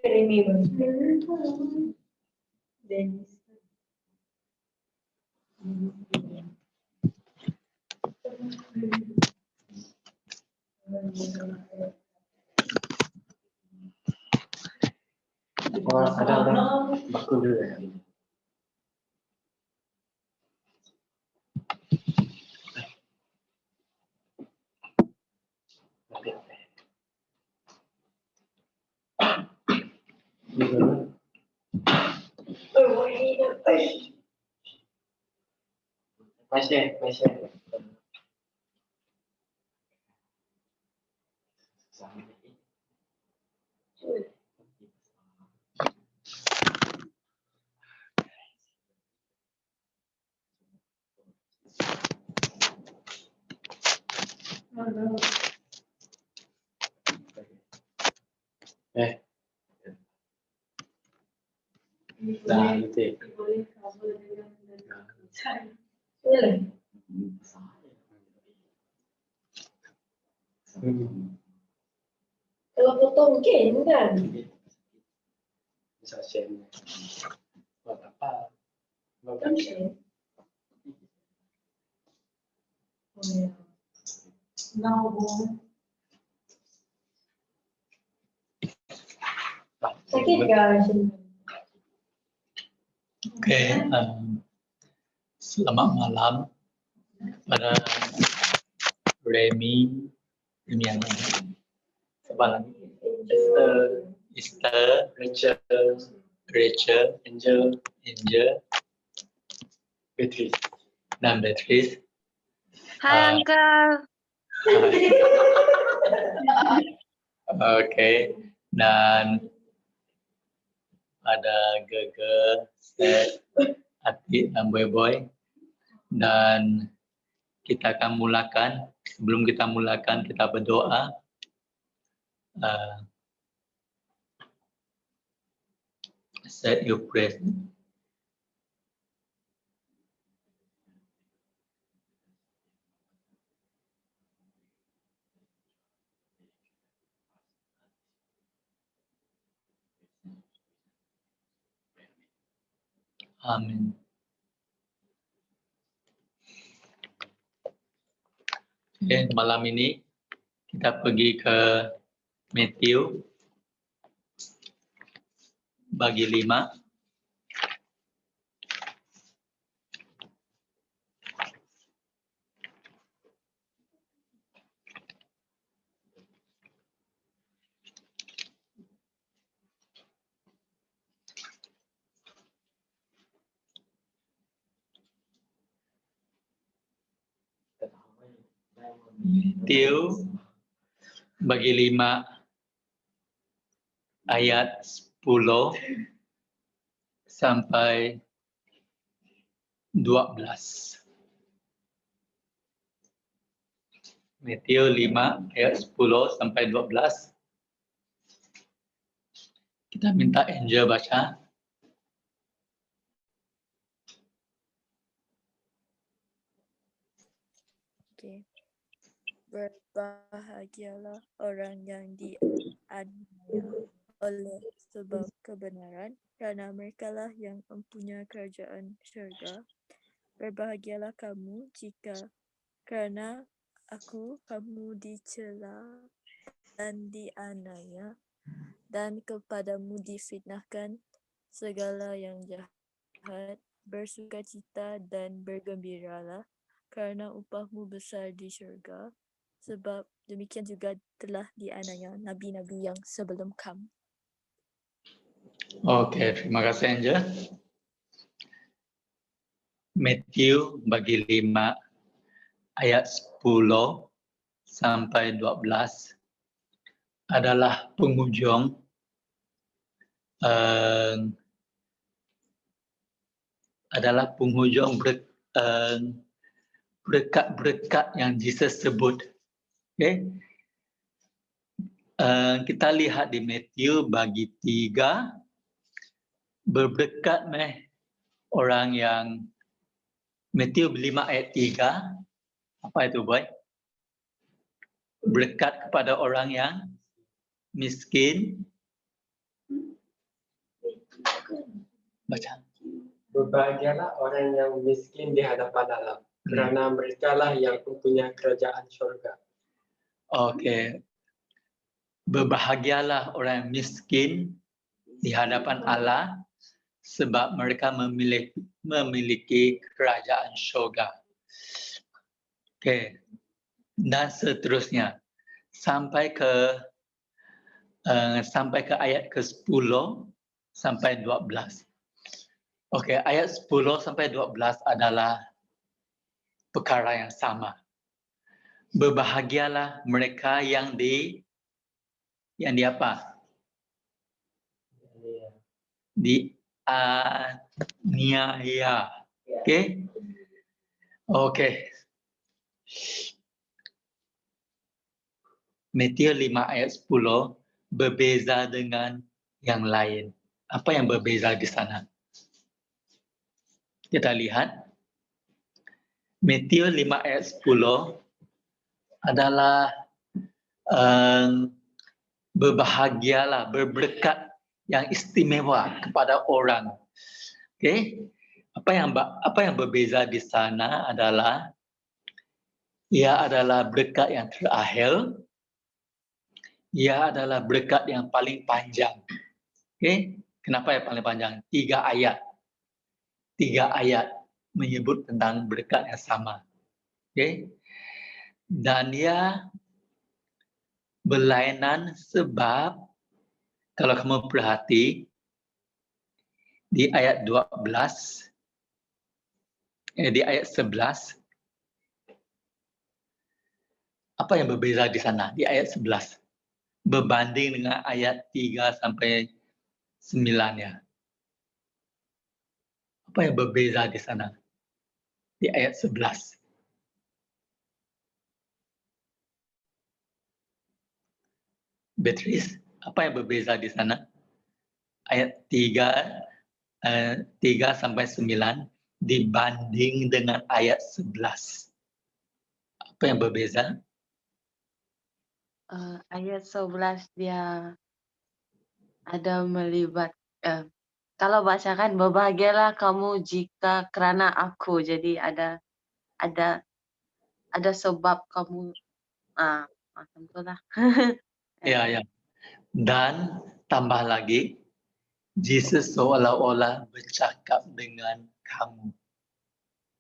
Jeremy. Ada orang baku dulu ya. Masih. Dah gitu. Kalau foto mungkin kan? Bisa share. Buat apa? Kan share. Oh ya. Now sakit guys. Oke, selamat malam pada Remy, Remiana, Sebalang, Esther, Rachel, Angel, Beatrice. dan Beatrice. Hai Uncle. Oke, dan ada Gege, Seth, Ati, dan Boy. Dan kita akan mulakan. Sebelum kita mulakan, kita berdoa. Set your prayer. Amin. Oke, malam ini kita pergi ke Matthew bagi 5. Matthew bagi 5 ayat 10 sampai 12. Matthew 5 ayat 10 sampai 12. Kita minta Angel baca. Oke. Berbahagialah orang yang dianiaya oleh sebab kebenaran, kerana merekalah yang mempunyai kerajaan syurga. Berbahagialah kamu jika kerana aku kamu dicela dan dianiaya, dan kepadamu difitnahkan segala yang jahat. Bersukacita dan bergembiralah, kerana upahmu besar di syurga. Sebab demikian juga telah dianiaya nabi-nabi yang sebelum kamu. Oke, terima kasih Angel. Matthew bagi 5 ayat 10 sampai 12 adalah penghujung berkat-berkat yang Jesus sebut. Okay. Kita lihat di Matthew bagi 3 berberkat orang yang Matthew 5 ayat 3. Apa itu boy? Berkat kepada orang yang miskin, Baca. Berbahagialah orang yang miskin di hadapan Allah, kerana mereka lah yang mempunyai kerajaan syurga. Oke. Berbahagialah orang miskin di hadapan Allah sebab mereka memiliki kerajaan syurga. Oke. Dan seterusnya sampai ke ayat ke-10 sampai 12. Okey, ayat 10 sampai 12 adalah perkara yang sama. Berbahagialah mereka yang apa? Dianiaya. Okey? Okey. Matius 5 ayat 10 berbeza dengan yang lain. Apa yang berbeza di sana? Kita lihat. Matius 5 ayat 10 adalah berbahagialah, berberkat yang istimewa kepada orang. Okey? Apa yang berbeza di sana adalah ia adalah berkat yang terakhir. Ia adalah berkat yang paling panjang. Okey? Kenapa yang paling panjang? 3 ayat. 3 ayat menyebut tentang berkat yang sama. Okey? Dan ia berlainan sebab kalau kamu perhati di ayat 12 di ayat 11 apa yang berbeza di sana di ayat 11 berbanding dengan ayat 3 sampai 9 ya. Apa yang berbeza di sana di ayat 11? Beatrice, apa yang berbeza di sana? Ayat 3 sampai 9 dibanding dengan ayat 11. Apa yang berbeza? Ayat 11 dia ada melibat kalau bacakan berbahagialah kamu jika kerana aku, jadi ada sebab kamu macam itulah. Ya. Dan tambah lagi Jesus seolah-olah bercakap dengan kamu.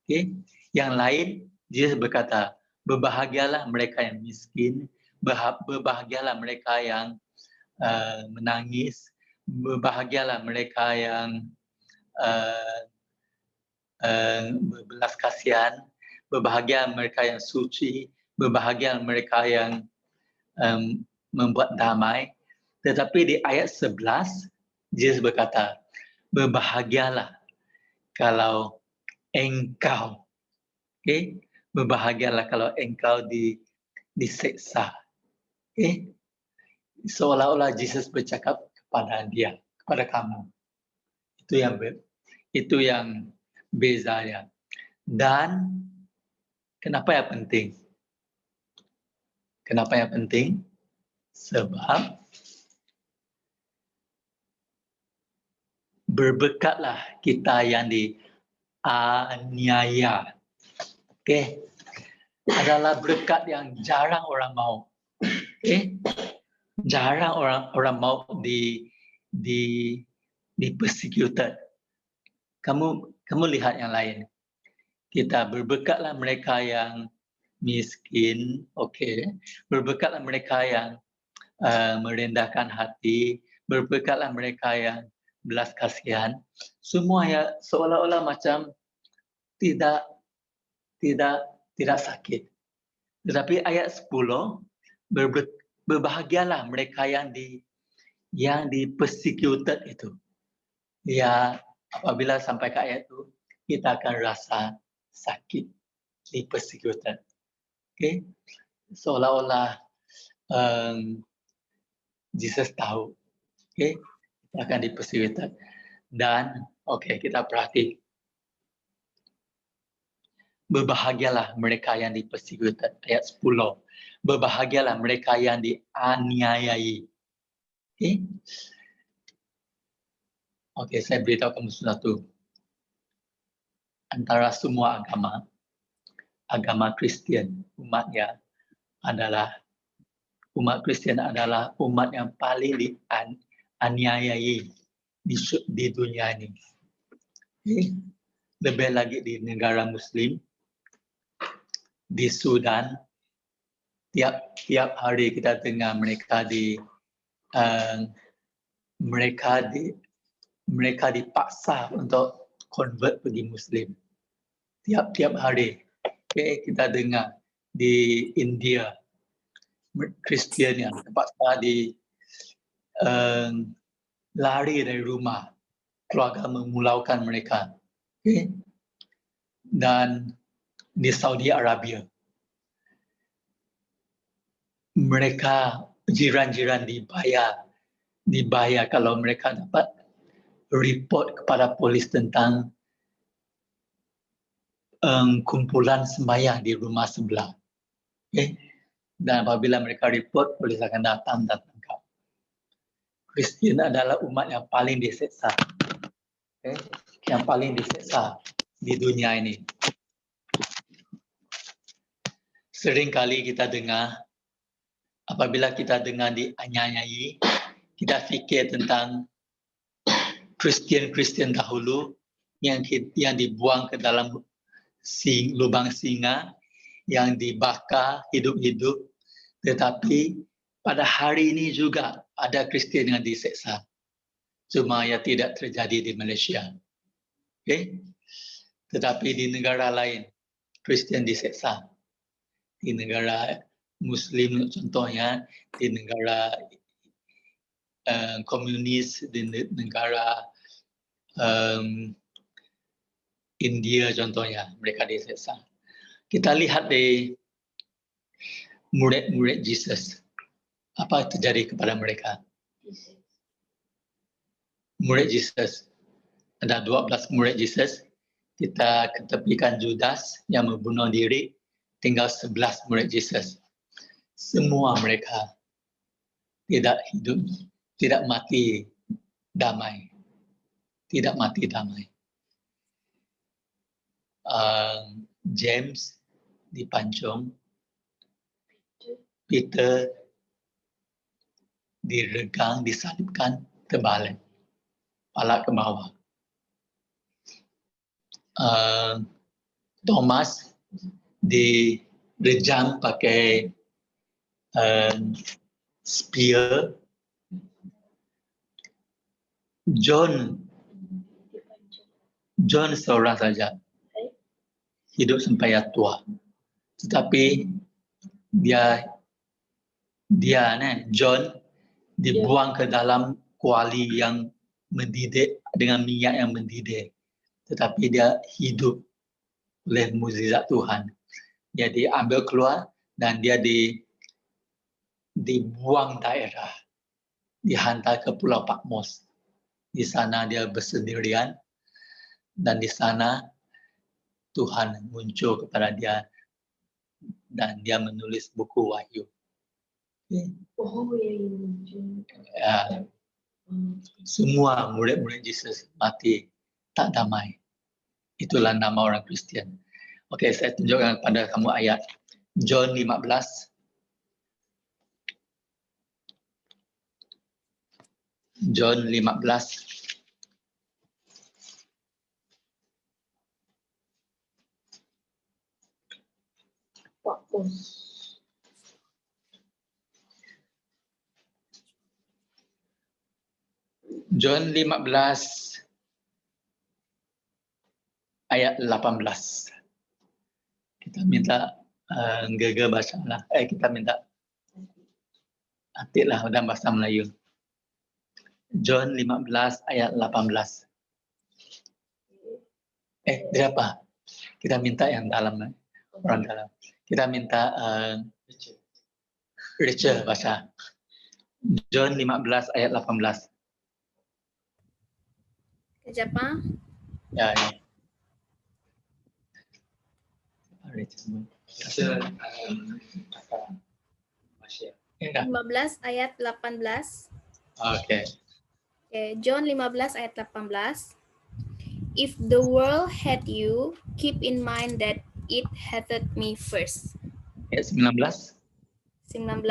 Okay? Yang lain Jesus berkata, berbahagialah mereka yang miskin, berbahagialah mereka yang menangis, berbahagialah mereka yang berbelas kasihan, berbahagia mereka yang suci, berbahagia mereka yang membuat damai. Tetapi di ayat 11, Jesus berkata, berbahagialah kalau engkau, okay? Berbahagialah kalau engkau diseksa. Okay? Seolah-olah Jesus bercakap kepada dia, kepada kamu. Itu yang bezanya. Dan kenapa yang penting? Kenapa yang penting? Sebab berbekatlah kita yang dianiaya. Okey. Adalah berkat yang jarang orang mau. Okey. Jarang orang mau di persecuted. Kamu lihat yang lain. Kita berbekatlah mereka yang miskin, okey. Berbekatlah mereka yang merendahkan hati, berbekatlah mereka yang belas kasihan. Semua ya seolah-olah macam tidak sakit. Tetapi ayat 10 berbahagialah mereka yang persecuted itu. Ya, apabila sampai ke ayat itu, kita akan rasa sakit di persecuted. Okay? Seolah-olah Jesus tahu, okay? Kita akan di persecuted. Dan, kita perhati. Berbahagialah mereka yang di persecuted. Ayat 10. Berbahagialah mereka yang dianiayai. Okay? Okey, saya beritahu kamu sesuatu. Antara semua agama, agama Kristian, umat Kristian adalah umat yang paling dianiayai di dunia ini. Okay. Lebih lagi di negara Muslim, di Sudan, tiap hari kita dengar mereka dipaksa untuk convert pergi Muslim. Tiap hari. Okay, kita dengar di India, Kristian yang terpaksa lari dari rumah, keluarga memulaukan mereka. Okay. Dan di Saudi Arabia, mereka jiran-jiran dibayar kalau mereka dapat report kepada polis tentang kumpulan sembahyang di rumah sebelah. Okay. Dan apabila mereka report, polis akan datang dan tangkap. Kristian adalah umat yang paling diseksa. Okay. Yang paling diseksa di dunia ini. Seringkali kita dengar, apabila kita dengar dianiayai, kita fikir tentang Kristian dahulu yang dibuang ke dalam lubang singa, yang dibakar hidup-hidup. Tetapi pada hari ini juga ada Kristian yang diseksa. Cuma ia tidak terjadi di Malaysia. Okay? Tetapi di negara lain, Kristian diseksa. Di negara Muslim contohnya, di negara komunis, di negara India contohnya, mereka diseksa. Kita lihat di murid-murid Yesus, apa terjadi kepada mereka. Murid Yesus, ada 12 murid Yesus, kita ketepikan Judas yang membunuh diri, tinggal 11 murid Yesus. Semua mereka tidak hidup, tidak mati damai. Tidak mati damai. James dipancung, Peter diregang, disalibkan, terbalik, kepala ke bawah. Thomas direjam pakai spear. John seorang saja hidup sampai tua, tetapi John dibuang ke dalam kuali yang mendidih dengan minyak yang mendidih, tetapi dia hidup oleh mukjizat Tuhan. Dia diambil keluar dan dia dibuang daerah, dihantar ke Pulau Patmos. Di sana dia bersendirian dan di sana Tuhan muncul kepada dia dan dia menulis buku Wahyu. Oh, yang muncul. Ya, semua murid-murid Yesus mati tak damai. Itulah nama orang Kristian. Okey, saya tunjukkan kepada kamu ayat John 15. John 15. John 15 ayat 18. Kita minta Gegar bacalah. Kita minta Atiklah dalam bahasa Melayu. John 15 ayat 18. Berapa? Kita minta yang dalam, orang dalam. Kita minta Richard baca. John 15 ayat 18. Kejap ah. Ya, ini. Richard, 15 ayat 18. Okey. Oke, John 15 ayat 18. If the world had you, keep in mind that it hated me first. Ayat 19. 19.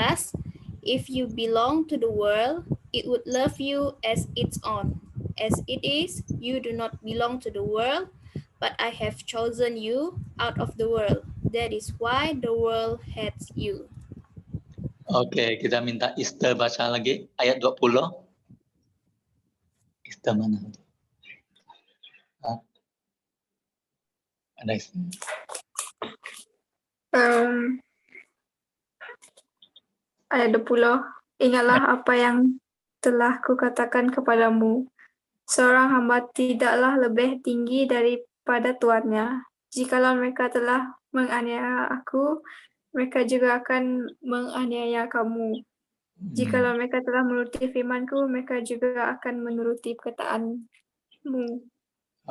If you belong to the world, it would love you as its own. As it is, you do not belong to the world, but I have chosen you out of the world. That is why the world hates you. Oke, kita minta Esther baca lagi ayat 20. Esther mana? Ada Esther. Ayat 20. Ingatlah apa yang telah kukatakan kepadamu. Seorang hamba tidaklah lebih tinggi daripada tuannya. Jikalau mereka telah menganiaya aku, mereka juga akan menganiaya kamu. Jikalau mereka telah menuruti firman-Ku, mereka juga akan menuruti perkataanmu.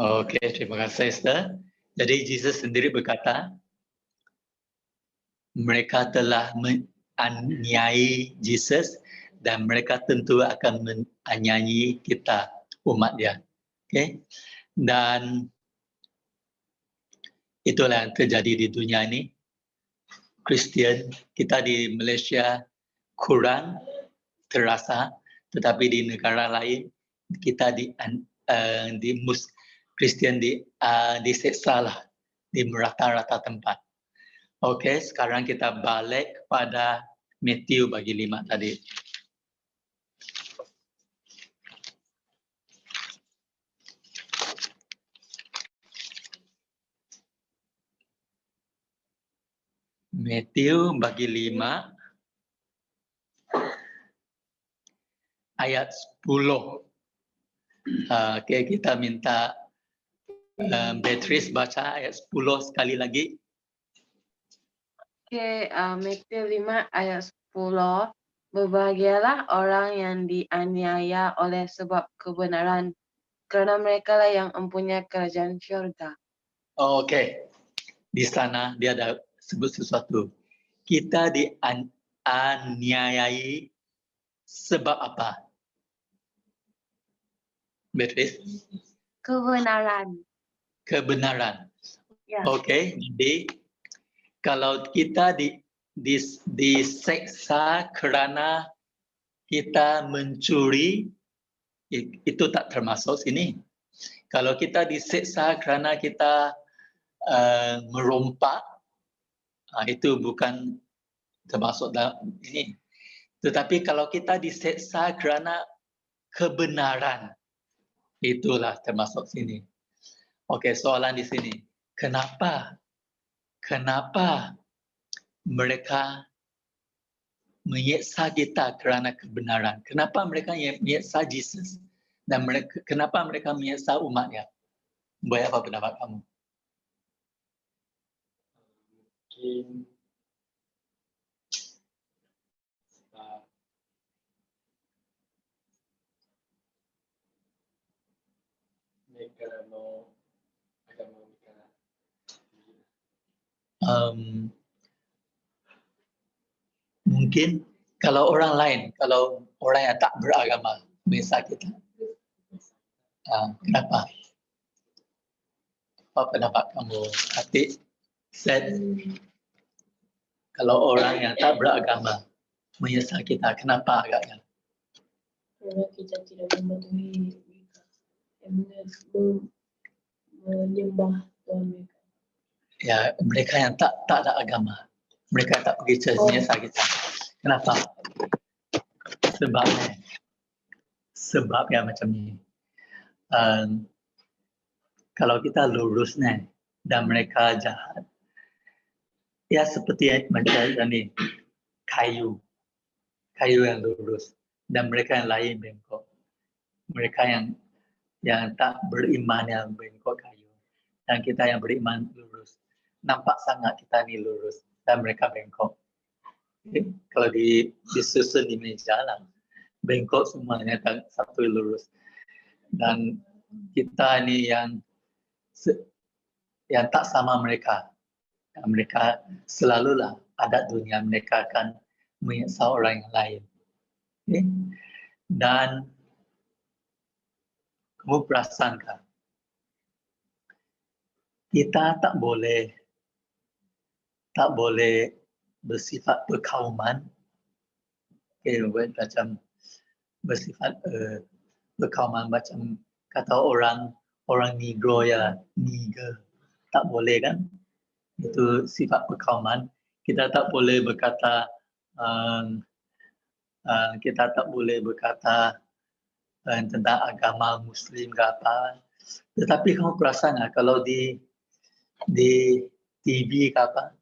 Oke, terima kasih Esther. Jadi Yesus sendiri berkata, mereka telah menganiayai Yesus dan mereka tentu akan menganiayai kita, umat dia. Oke, dan itulah yang terjadi di dunia ini. Kristian kita di Malaysia kurang terasa, tetapi di negara lain kita Kristian diseksa lah di rata-rata tempat. Oke, sekarang kita balik kepada Matthew bagi 5 tadi. Matthew bagi 5 ayat 10. Oke, kita minta Beatrice baca ayat 10 sekali lagi. Oke, Matthew 5 ayat 10. Berbahagialah orang yang dianiaya oleh sebab kebenaran, kerana mereka lah yang mempunyai kerajaan syurga. Oke, di sana dia ada sebut sesuatu. Kita dianiayai sebab apa? Beatrice? Kebenaran. Kebenaran. Ya. Oke, jadi kalau kita diseksa kerana kita mencuri, itu tak termasuk sini. Kalau kita diseksa kerana kita merompak, itu bukan termasuk dalam ini. Tetapi kalau kita diseksa kerana kebenaran, itulah termasuk sini. Oke, soalan di sini. Kenapa mereka menyeksa kita kerana kebenaran? Kenapa mereka menyeksa Yesus? Dan kenapa mereka menyeksa umatnya? Boleh apa pendapat kamu? Mungkin mereka mau agama mereka. Mungkin kalau orang lain, kalau orang yang tak beragama menyeksa kita. Kenapa? Apa pendapat kamu, Atik? Kalau orang yang tak beragama menyeksa kita, kenapa agaknya? Karena kita tidak mematuhi mereka, menyembah Tuhan mereka. Ya, mereka yang tak ada agama, mereka tak pergi church menyeksa kita. Kenapa? Sebabnya macam ni. Kalau kita lurus ni dan mereka jahat, ya seperti macam ni, kayu yang lurus dan mereka yang lain bengkok. Mereka yang tak beriman yang bengkok kayu, dan kita yang beriman lurus. Nampak sangat kita ni lurus dan mereka bengkok. Kalau disusun di meja lah, bengkok semuanya, tak satu lurus. Dan kita ni yang tak sama mereka. Mereka selalulah adat dunia, mereka akan menyeksa orang yang lain. Dan Kamu perasankah? Kita tak boleh bersifat berkauman. Macam bersifat berkauman macam kata orang Negro ya nigger. Tak boleh kan? Itu sifat berkauman. Kita tak boleh berkata tentang agama Muslim ke apa. Tetapi kamu perasan kalau di TV ke apa,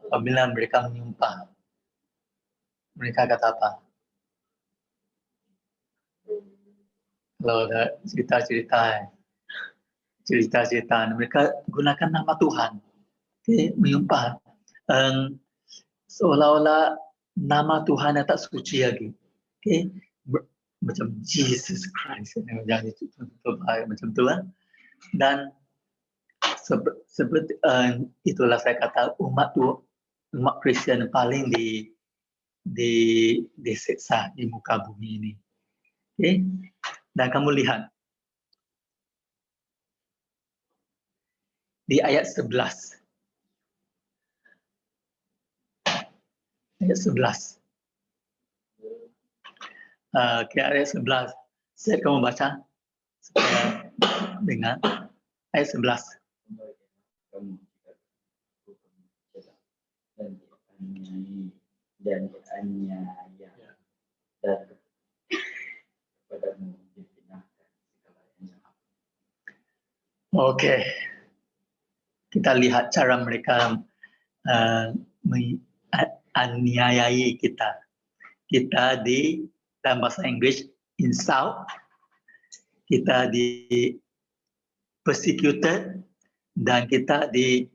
apabila mereka menyumpah, mereka kata apa? Kalau ada cerita-cerita, mereka gunakan nama Tuhan, menyumpah. Seolah-olah nama Tuhan yang tak suci lagi. Macam Jesus Christ, macam tu lah. Dan seperti itulah saya kata umat Kristian paling disiksa di muka bumi ini. Dan kamu lihat di ayat 11. Ayat 11. Ayat 11. Saya kamu baca supaya dengar. Ayat 11. Dan dianiaya dan kepadamu difitnahkan segala yang jahat. Okey. Kita lihat cara mereka aniayai kita. Kita dalam bahasa Inggris insult, kita di persecuted, dan kita di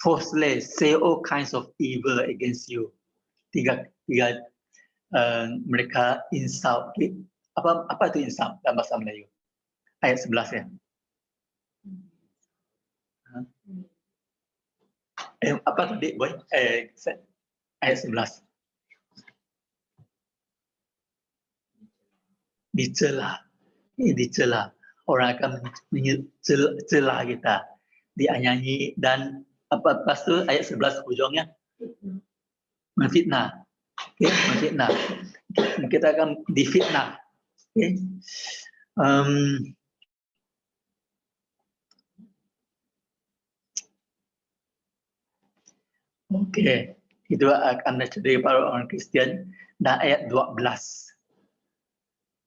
falsely say all kinds of evil against you. Tiga mereka insult. Apa itu insult dalam bahasa Melayu? Ayat 11 ya. Apa tadi boy? Ayat 11. Dicela. Orang akan mencela kita, dianiayai, dan apa lepas tu ayat 11 ujungnya menfitnah. Menfitnah. Kita akan difitnah. Okey, itu akan terjadi para orang Kristian. Dan ayat 12.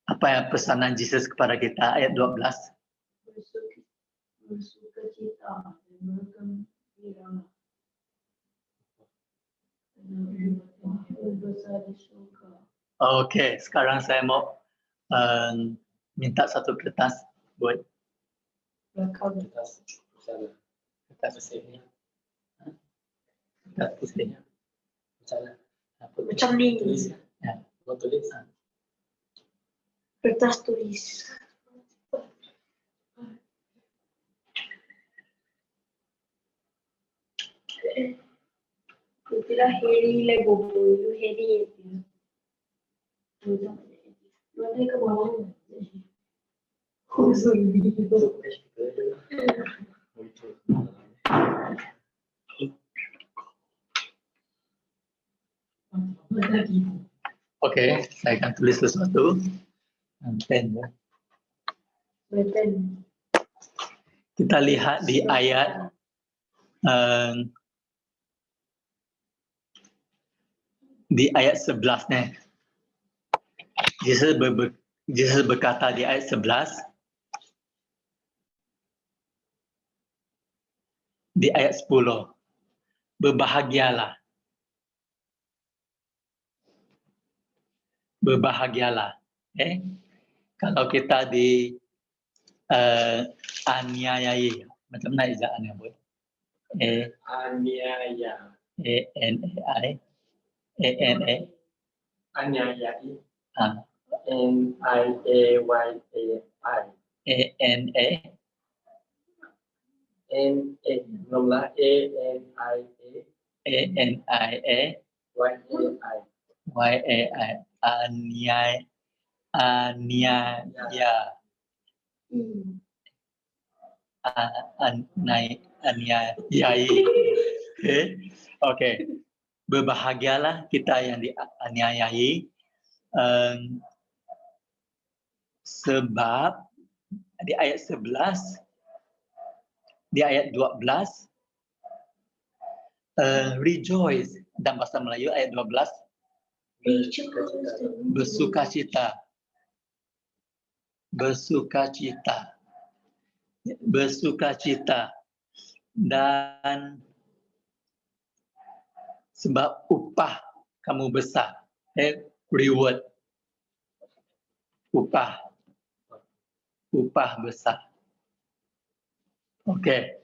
Apa yang pesanan Yesus kepada kita? Ayat 12. Bersukacita dan bergembira. Besar di surga. Okey, sekarang saya mau minta satu kertas buat Kertas sana. kertas Mesinnya. kertas putihnya. Sana. Macam ni. Tulis. Ya. Mau tulis. Kertas tulis. Kutilah Heri le bobo, you Heri itu. Lu ada ke bawah? Khusus itu. Okey, saya akan tulis sesuatu. Pen. Betul. Kita lihat di ayat di ayat 11 ni. Yesus berkata di ayat 11, di ayat 10, berbahagialah. Berbahagialah. Kalau kita aniayai, macam mana izaannya buat? Aniaya. ANAI. Aniayai. ANA. NIAYAI. ANA. NA. Nomlah ANIA. ANIA. YAI. YAI. aniaya. Aniayai. Oke. Berbahagialah kita yang dianiayai, sebab di ayat 11, di ayat 12, rejoice dalam bahasa Melayu ayat 12, bersukacita. Bersukacita. Bersukacita. Dan sebab upah kamu besar. Reward. Upah besar. Oke.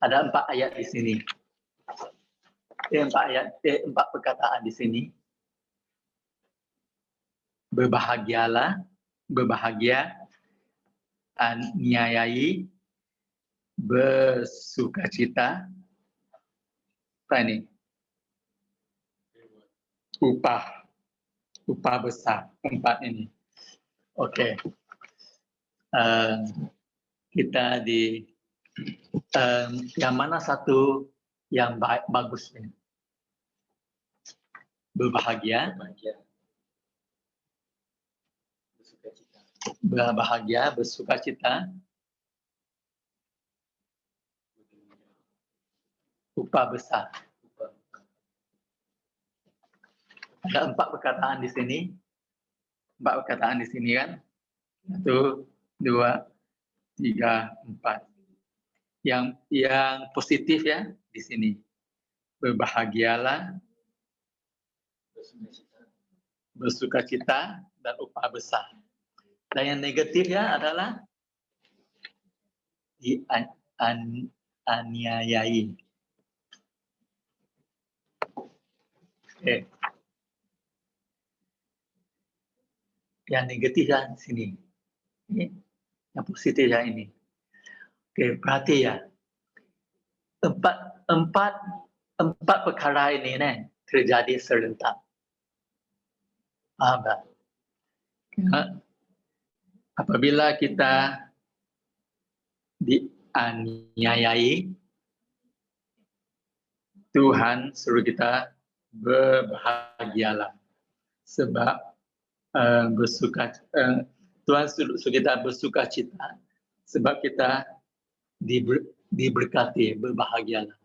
Ada 4 ayat di sini. 4 perkataan di sini. Berbahagialah, berbahagia, aniayai, bersukacita. Apa ini? Upah besar. 4 ini. Oke. Kita di yang mana satu yang bagus ini? Berbahagia. Berbahagia, bersukacita. Upah besar. Ada 4 perkataan di sini. 4 perkataan di sini kan? 1, 2, 3, 4. Yang positif ya di sini. Berbahagialah, bersukacita, dan upah besar. Dan yang negatif ya adalah aniayai. Oke. Yang negatif ya di sini. Yang positif ya ini. Oke, berarti ya. Empat perkara ini terjadi serentak. Paham tak? Apabila kita dianiayai, Tuhan suruh kita berbahagialah. Sebab Tuhan suruh kita bersukacita. Sebab kita diberkati, berbahagialah.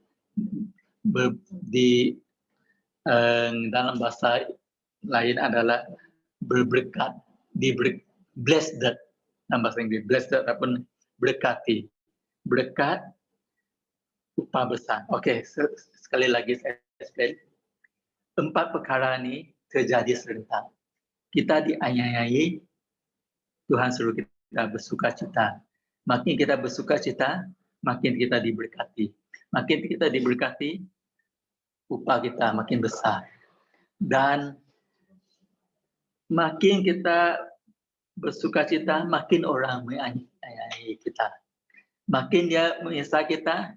Dalam bahasa lain adalah berberkat, blessed, dalam bahasa Inggris, blessed ataupun berkati. Berkat, upah besar. Oke, sekali lagi saya explain. 4 perkara ini terjadi serentak. Kita dianiayai, Tuhan suruh kita bersukacita. Makin kita bersukacita, makin kita diberkati. Makin kita diberkati, upah kita makin besar. Dan makin kita bersukacita, makin orang menganiayai kita. Makin dia menyiksa kita,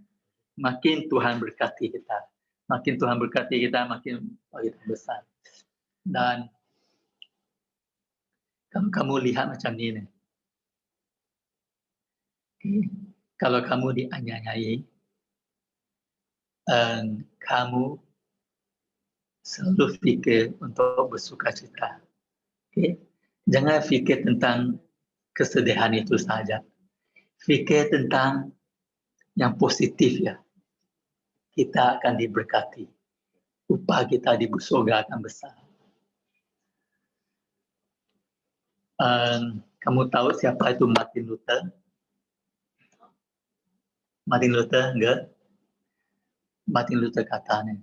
makin Tuhan berkati kita. Makin Tuhan berkati kita, makin kita besar. Dan kalau kamu lihat macam ini, kalau kamu dianiayai, kamu selalu fikir untuk bersukacita. Jangan fikir tentang kesedihan itu saja. Fikir tentang yang positif ya. Kita akan diberkati. Upah kita di surga akan besar. Kamu tahu siapa itu Martin Luther? Martin Luther enggak? Martin Luther katanya,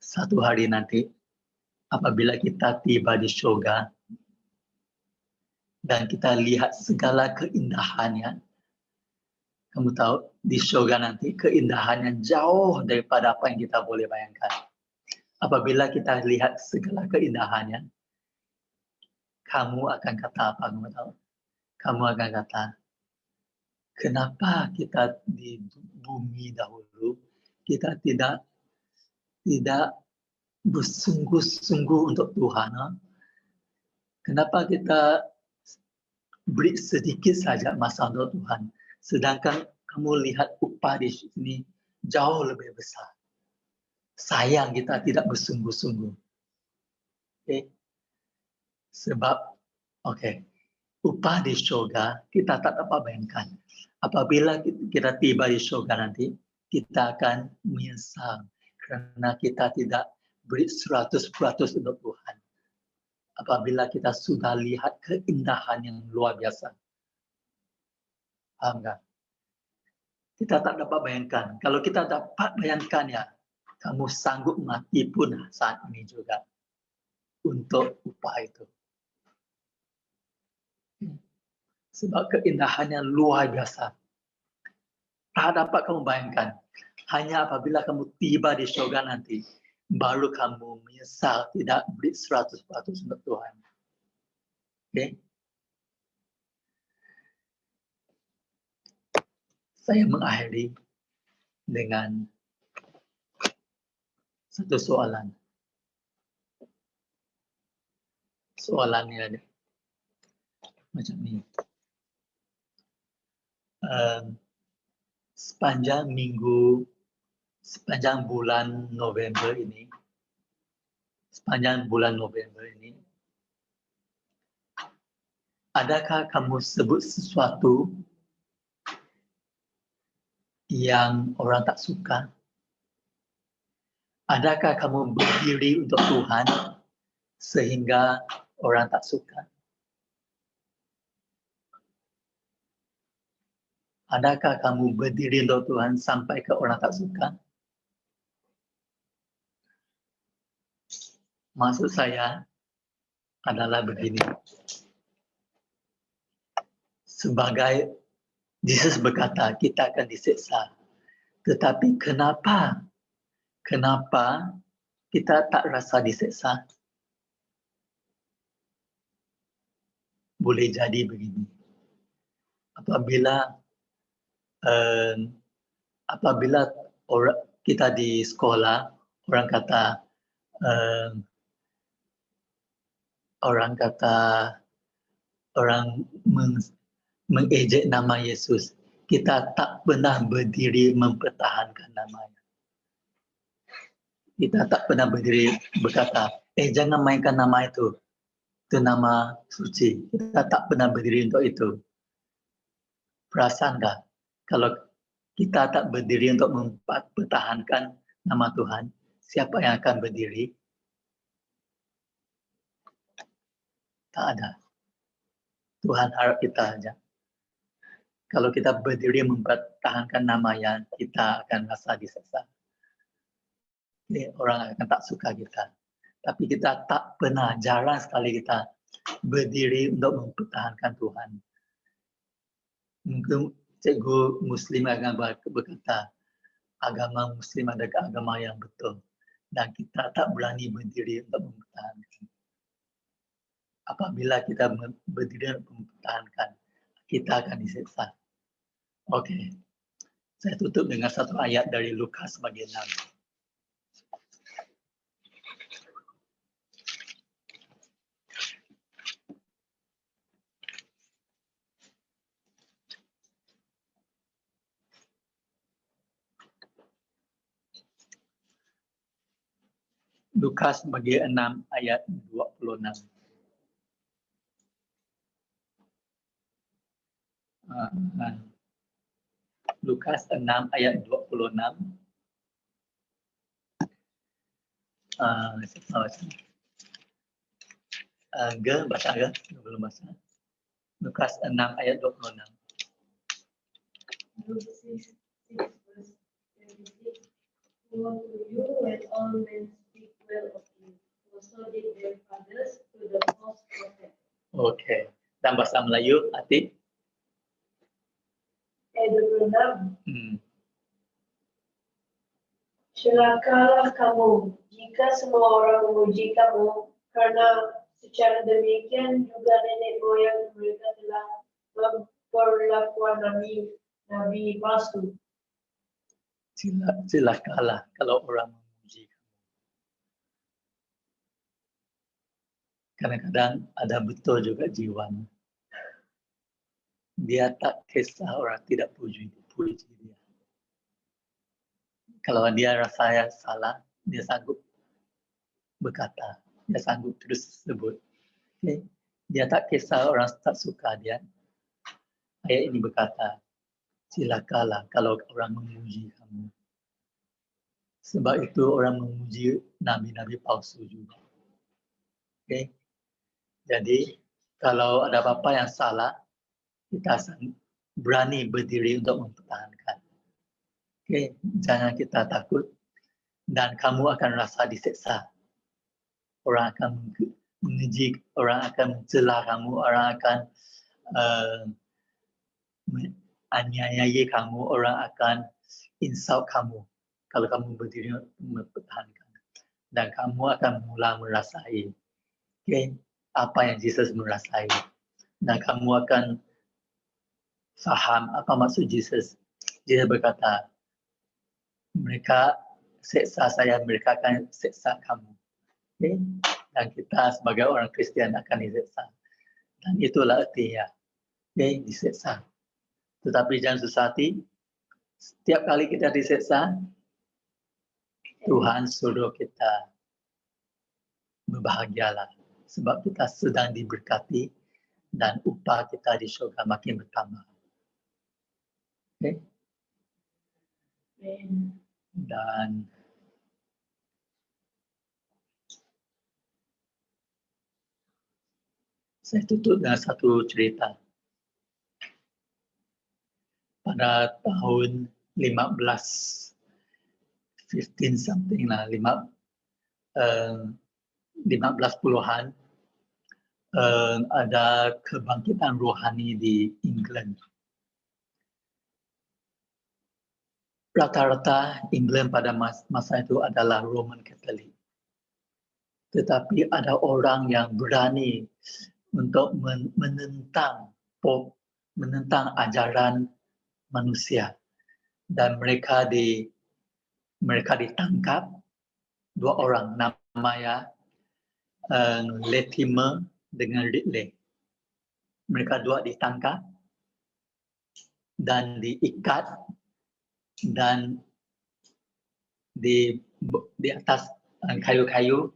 satu hari nanti apabila kita tiba di surga dan kita lihat segala keindahannya, kamu tahu di surga nanti keindahannya jauh daripada apa yang kita boleh bayangkan. Apabila kita lihat segala keindahannya, kamu akan kata apa? Kamu tahu? Kamu akan kata, kenapa kita di bumi dahulu kita tidak bersungguh-sungguh untuk Tuhan? Kenapa kita beri sedikit saja masa untuk Tuhan, sedangkan kamu lihat upah di sini jauh lebih besar. Sayang kita tidak bersungguh-sungguh. Okay? Sebab, upah di surga kita tak dapat bayangkan. Apabila kita tiba di surga nanti, kita akan menyesal karena kita tidak beri 100% untuk Tuhan. Apabila kita sudah lihat keindahan yang luar biasa. Paham nggak? Kita tak dapat bayangkan. Kalau kita dapat bayangkan ya, kamu sanggup mati pun saat ini juga untuk upah itu. Sebab keindahannya luar biasa. Tak dapat kamu bayangkan. Hanya apabila kamu tiba di surga nanti, baru kamu menyesal tidak beri 100% untuk Tuhan. Okay? Saya mengakhiri dengan satu soalan. Soalannya macam ni. Sepanjang bulan November ini, adakah kamu sebut sesuatu yang orang tak suka? Adakah kamu berdiri untuk Tuhan sehingga orang tak suka? Adakah kamu berdiri untuk Tuhan sampai ke orang tak suka? Maksud saya adalah begini. Sebagai Yesus berkata, kita akan disiksa. Tetapi kenapa kita tak rasa disiksa? Boleh jadi begini. Apabila kita di sekolah, orang mengejek nama Yesus, kita tak pernah berdiri mempertahankan namanya. Kita tak pernah berdiri berkata, jangan mainkan nama itu nama suci. Kita tak pernah berdiri untuk itu. Perasan tak? Kalau kita tak berdiri untuk mempertahankan nama Tuhan, siapa yang akan berdiri? Tak ada. Tuhan harap kita saja. Kalau kita berdiri mempertahankan namanya, kita akan rasa disiksa. Orang akan tak suka kita. Tapi kita tak pernah, jarang sekali kita berdiri untuk mempertahankan Tuhan. Mungkin cikgu Muslim akan berkata, agama Muslim adalah agama yang betul. Dan kita tak berani berdiri untuk mempertahankan. Apabila kita berdiri untuk mempertahankan, kita akan disiksa. Okey. Saya tutup dengan satu ayat dari Lukas bagian 6. Lukas bagian 6 ayat 26. Lukas 6 ayat 26. Baca ke? Belum baca. Lukas 6 ayat 26. Woe to you when all men speak well of you, for so did their fathers to the false prophet. Okey. Dan bahasa Melayu, Atik? Ayat 26. Celakalah kamu jika semua orang memuji kamu, karena secara demikian juga nenek moyang mereka telah memperlakukan nabi palsu. Celakalah kalau orang memuji kamu. kadang-kadang ada betul juga jiwanya. Dia tak kisah orang tidak puji dia. Kalau dia rasa salah, dia sanggup berkata, dia sanggup terus sebut. Okay? Dia tak kisah orang tak suka dia. Ayat ini berkata, silakanlah kalau orang memuji kamu. Sebab itu orang memuji nabi-nabi palsu juga. Okay? Jadi, kalau ada apa-apa yang salah, kita berani berdiri untuk mempertahankan. Okay? Jangan kita takut dan kamu akan rasa diseksa. Orang akan mengeji, orang akan mencela kamu, orang akan aniaya kamu, orang akan insult kamu kalau kamu berdiri mempertahankan. Dan kamu akan mula merasai apa yang Yesus merasai. Dan kamu akan faham apa maksud Yesus. Dia berkata, mereka seksa saya, mereka akan seksa kamu. Dan kita sebagai orang Kristian akan diseksa. Dan itulah artinya, diseksa. Tetapi jangan susah hati, setiap kali kita diseksa, Tuhan suruh kita berbahagialah. Sebab kita sedang diberkati dan upah kita di syurga makin bertambah. Okay? Dan saya tutup dengan satu cerita. Pada tahun 15 something lah, 15-puluhan, ada kebangkitan rohani di England. Rata-rata England pada masa itu adalah Roman Catholic. Tetapi ada orang yang berani untuk menentang Pope, menentang ajaran manusia. Dan mereka ditangkap, 2 orang, namanya Latimer dengan Ridley. Mereka 2 ditangkap dan diikat dan di atas kayu-kayu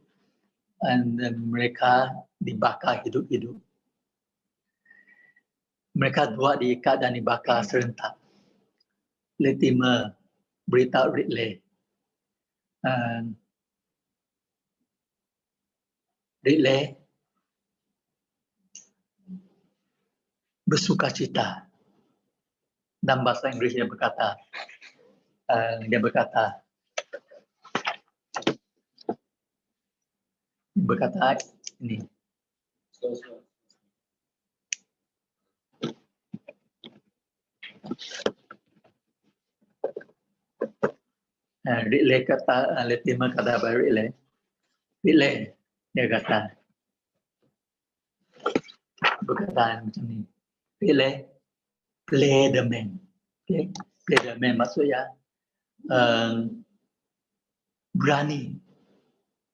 dan mereka dibakar hidup-hidup. Mereka 2 diikat dan dibakar serentak. Latimer beritahu Ridley, Ridley bersukacita. Dalam bahasa Inggris dia berkata ini. Ridley kata, Latimer kata pada Ridley, dia berkata macam ni, Ridley, play the man. Okay? Play the man maksudnya berani.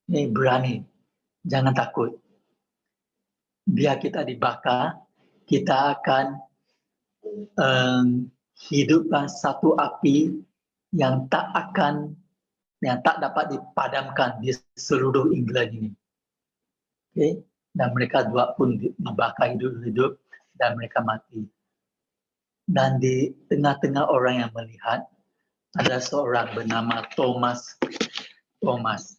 Berani. Jangan takut. Biar kita dibakar, kita akan hidupkan satu api yang tak dapat dipadamkan di seluruh England ini. Okay? Dan mereka 2 pun dibakar hidup-hidup dan mereka mati. Dan di tengah-tengah orang yang melihat, ada seorang bernama Thomas Cromer.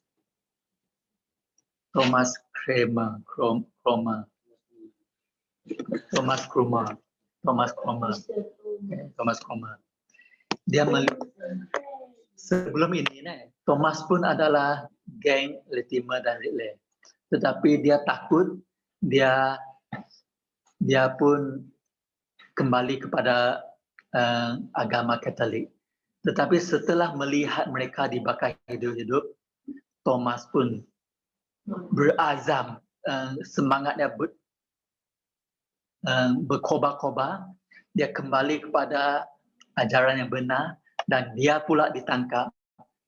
Dia sebelum ini, Thomas pun adalah geng Latimer dan Ridley. Tetapi dia takut, dia pun kembali kepada agama Katolik. Tetapi setelah melihat mereka dibakar hidup-hidup, Thomas pun berazam, semangatnya berkobar-kobar, dia kembali kepada ajaran yang benar dan dia pula ditangkap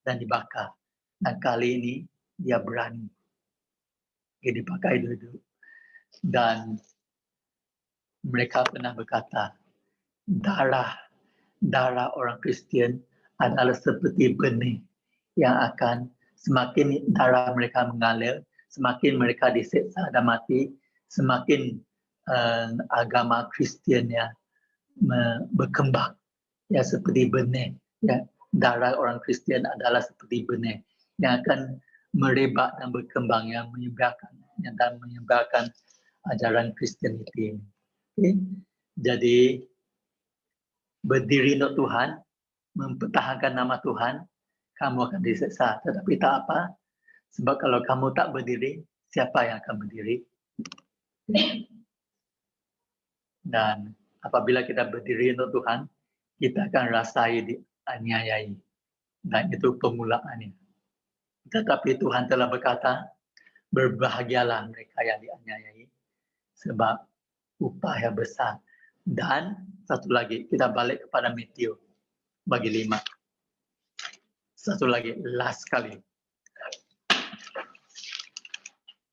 dan dibakar. Dan kali ini dia berani. Dia dibakar hidup-hidup. Dan mereka pernah berkata, darah orang Kristian adalah seperti benih yang akan semakin darah mereka mengalir, semakin mereka diseksa dan mati, semakin agama Kristiannya berkembang. Ya, seperti benih. Ya, darah orang Kristian adalah seperti benih yang akan merebak dan berkembang, yang menyebarkan ajaran Kristianiti ini. Okay? Jadi berdiri untuk Tuhan, mempertahankan nama Tuhan, kamu akan diseksa. Tetapi tak apa, sebab kalau kamu tak berdiri, siapa yang akan berdiri? Dan apabila kita berdiri untuk Tuhan, kita akan rasai dianiayai. Dan itu permulaannya. Tetapi Tuhan telah berkata, berbahagialah mereka yang dianiayai, sebab upah yang besar. Dan satu lagi, kita balik kepada Matius bagi 5. Satu lagi, last kali.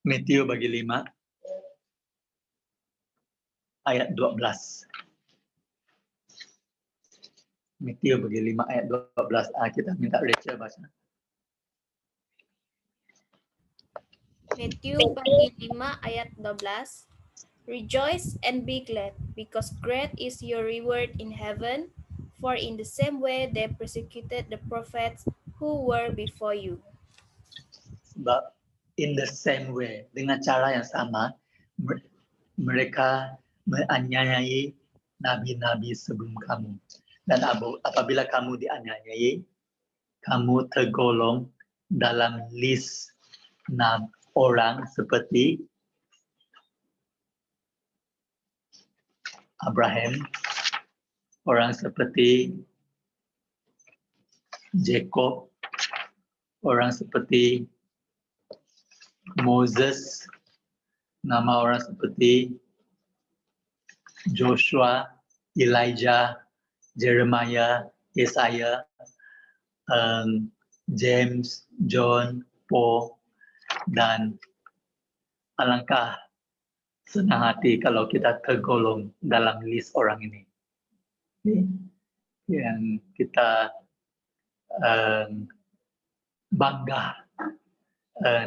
Matius bagi 5, ayat 12. Matius bagi 5 ayat 12. Kita minta Rachel baca. Matius bagi 5 ayat 12. Rejoice and be glad, because great is your reward in heaven, for in the same way they persecuted the prophets who were before you. Sebab in the same way, dengan cara yang sama, mereka menganiayai nabi-nabi sebelum kamu. Dan apabila kamu dianiayai, kamu tergolong dalam list orang seperti Abraham, orang seperti Jacob, orang seperti Moses, nama orang seperti Joshua, Elijah, Jeremiah, Yesaya, James, John, Paul, dan alangkah senang hati kalau kita tergolong dalam list orang ini. Yang kita bangga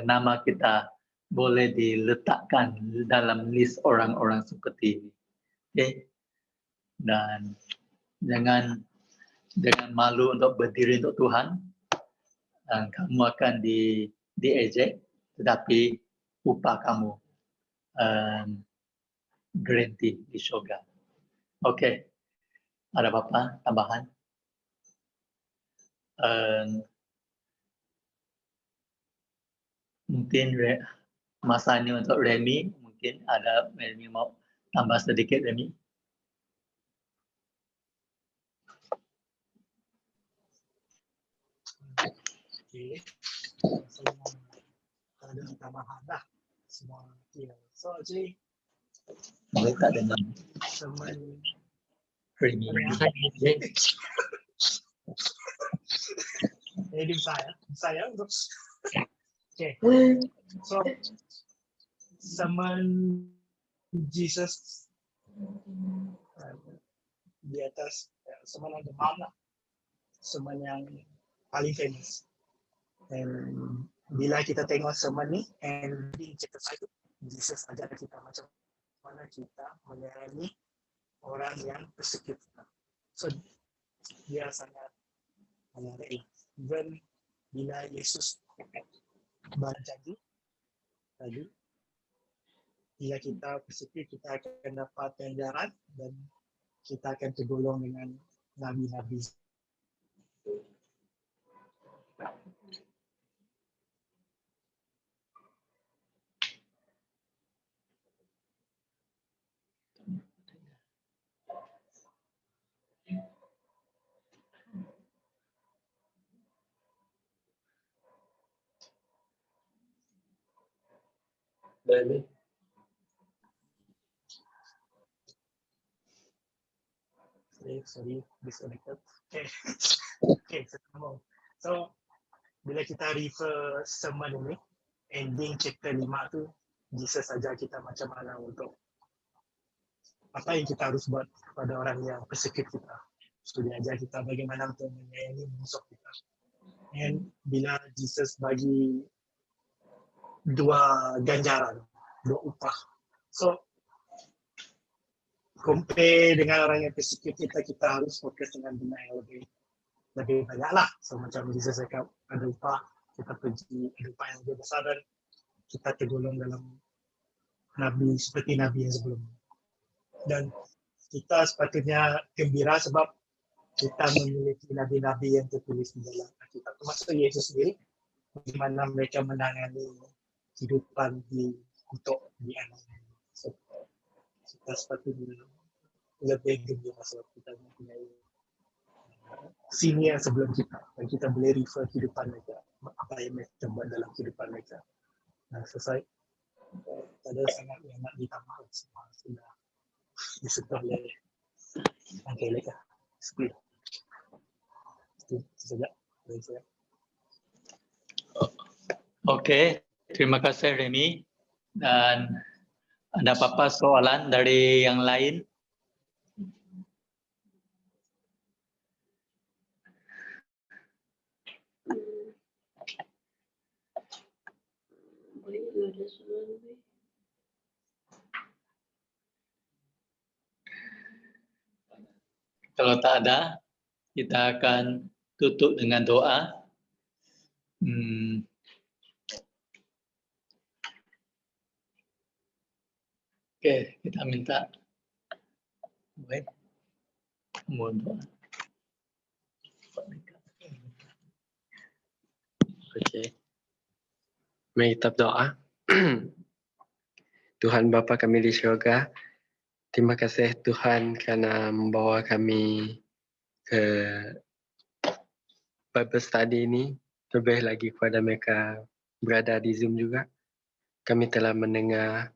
nama kita boleh diletakkan dalam list orang-orang seperti ini. Okay? Dan jangan malu untuk berdiri untuk Tuhan. Kamu akan diejek, tetapi upah kamu guarantee di syurga. Oke, ada apa tambahan? Mungkin masa ini untuk Remy, mungkin ada Remy mau tambah sedikit, Remy. Okay. Ada tambahan dah semua. Yeah. So actually, Boleh tak dengar? Sermon Remy. Ini saya untuk. Okay. So sermon Jesus di atas sermon on the Mount lah. Sermon yang paling famous. Dan bila kita tengok sermon ni, and di chapter 1, Jesus ajar kita macam mana kita melayani orang yang persecute. So dia sangat menarik. Even bila Yesus berjanji tadi, bila kita persecute, kita akan dapat ganjaran dan kita akan tergolong dengan nabi-nabi. Dari Sorry, disconnected. Okay, so bila kita refer sermon ini, ending chapter 5 tu, Jesus ajar kita macam mana untuk apa yang kita harus buat pada orang yang persecute kita. So dia ajar kita bagaimana untuk menyayangi musuh kita. And bila Jesus bagi 2 ganjaran, 2 upah. So compare dengan orang yang persecute kita, kita harus fokus dengan benda yang lebih banyak lah. So macam Jesus cakap, ada upah, kita pergi, ada upah yang lebih besar dan kita tergolong dalam Nabi seperti Nabi yang sebelumnya. Dan kita sepatutnya gembira sebab kita memiliki Nabi-Nabi yang tertulis di dalam Alkitab. Termasuk Yesus sendiri, bagaimana mereka menangani kehidupan untuk di anak. So, kita sepatutnya lebih gembira sebab kita mempunyai senior sebelum kita dan kita boleh refer kehidupan mereka, apa yang mereka buat dalam kehidupan mereka. Nah, selesai. Ada sangat yang nak ditambah semua sudah disentuh oleh mereka. Seperti itu saja dari saya. Oke, terima kasih Remy. Dan ada apa-apa soalan dari yang lain? Kalau tak ada, kita akan tutup dengan doa. Oke, kita minta mohon doa. Oke. Mari kita berdoa. Tuhan Bapa kami di syurga, terima kasih Tuhan kerana membawa kami ke Bible study ini. Lebih lagi kepada mereka berada di Zoom juga. Kami telah mendengar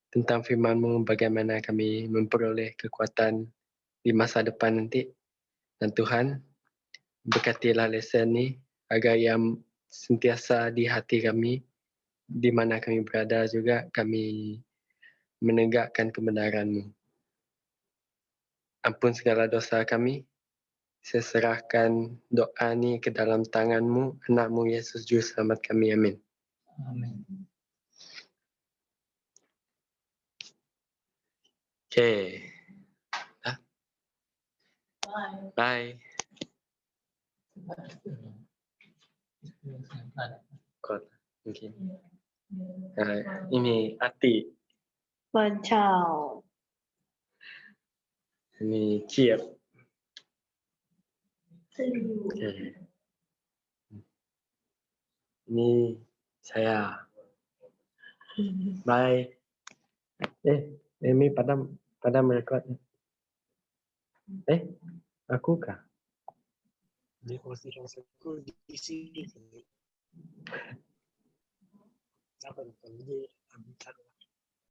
tentang firman-Mu, bagaimana kami memperoleh kekuatan di masa depan nanti. Dan Tuhan, berkatilah lesson ni agar yang sentiasa di hati kami, di mana kami berada juga, kami menegakkan kebenaran-Mu. Ampun segala dosa kami. Saya serahkan doa ni ke dalam tangan-Mu, anak-Mu Yesus Juru Selamat kami. Amin. Amin. Okay. Bye. Kot, mungkin. Ini Ati. Ciao. Ini Ciep. Okay. Ini saya. Bye. Ini padam record. Aku kah? Dia posisi aku di sini. Apa dia ambil